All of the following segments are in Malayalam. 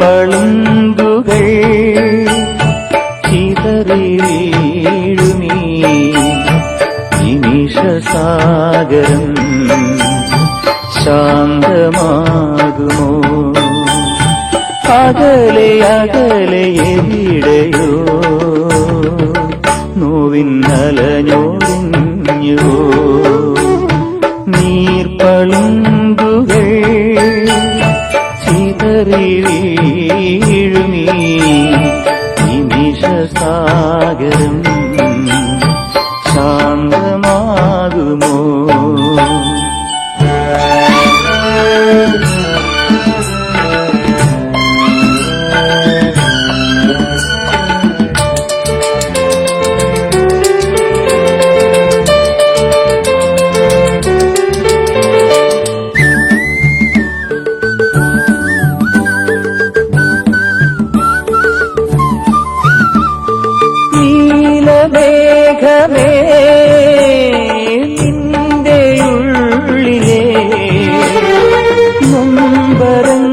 നീർപ്പളുങ്കുകൾ ചിതറി വീഴുമീ നിമിഷസാഗരം ശാന്തമാകുമോ? അകലെ അകലെ എവിടെയോ നോവിന്നലഞ്ഞോടിഞ്ഞുവോ? നീർപ്പളുങ്കുകൾ ചിതറി വീഴുമീ നിമിഷസാഗരം ശാന്തമാകുമോ? മേഘമേ നിന്റെ ഉള്ളിലെ നൊമ്പരങ്ങളും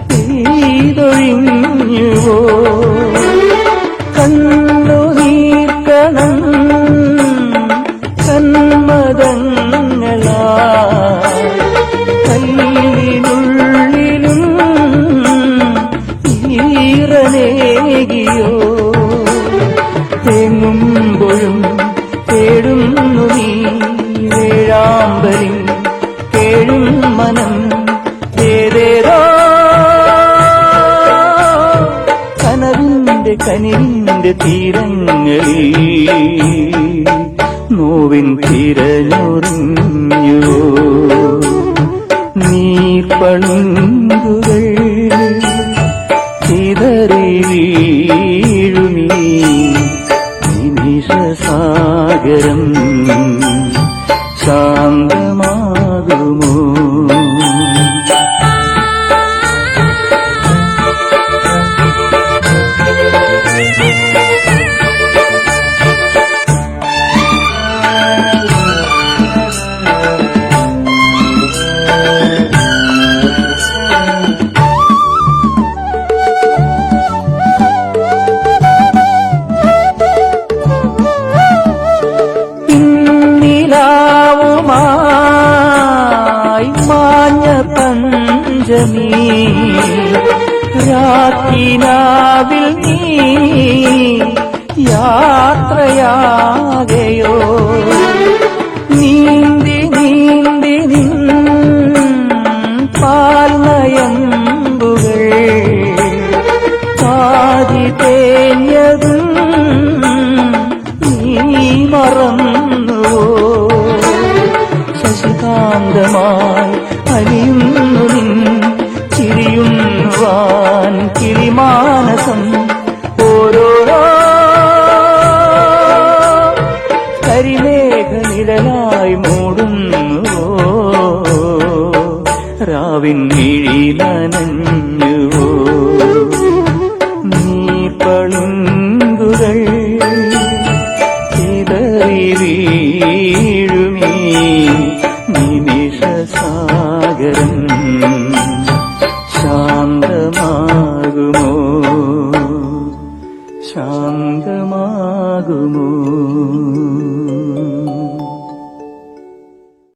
പെയ്തൊഴിഞ്ഞുവോ? കണ്ണുനീർക്കണം കന്മദങ്ങളാ കല്ലിനുള്ളിലും ഈറനേകിയോ? തേങ്ങുമ്പോഴും തേടുന്നു നീ വേഴാമ്പലിൻ കേഴും മനം ഏതേതോ കനവിന്റെ കനിവിന്റെ തീരങ്ങളിൽ നോവിൻ തിരഞ്ഞൊറിഞ്ഞുവോ? നീർപ്പളുങ്കുകൾ ചിതറി വീഴുമീ നിമിഷസാഗരം ശാന്തമാകുമോ? മാഞ്ഞ പഞ്ചമി രാത്രിനാവിൽ നീ യാത്രയാകയോ? നീന്തി നീന്തി നിൻ പാൽനയമ്പുകൾ പാതി തേഞ്ഞതും നീ മറന്നുവോ? ശശികാന്തമായി അലിയുന്നു നിൻ ചിരിയുവാൻ കിളിമാനസം ഓരോരോ കരിമേഘനിഴലായി മൂടുന്നുവോ? രാവിൻ മിഴി നനഞ്ഞുവോ? നീർപ്പളുങ്കുകൾ ചിതറി വീഴുമീ നിമിഷസാഗരം ശാന്തമാകുമോ? ശാന്തമാകുമോ?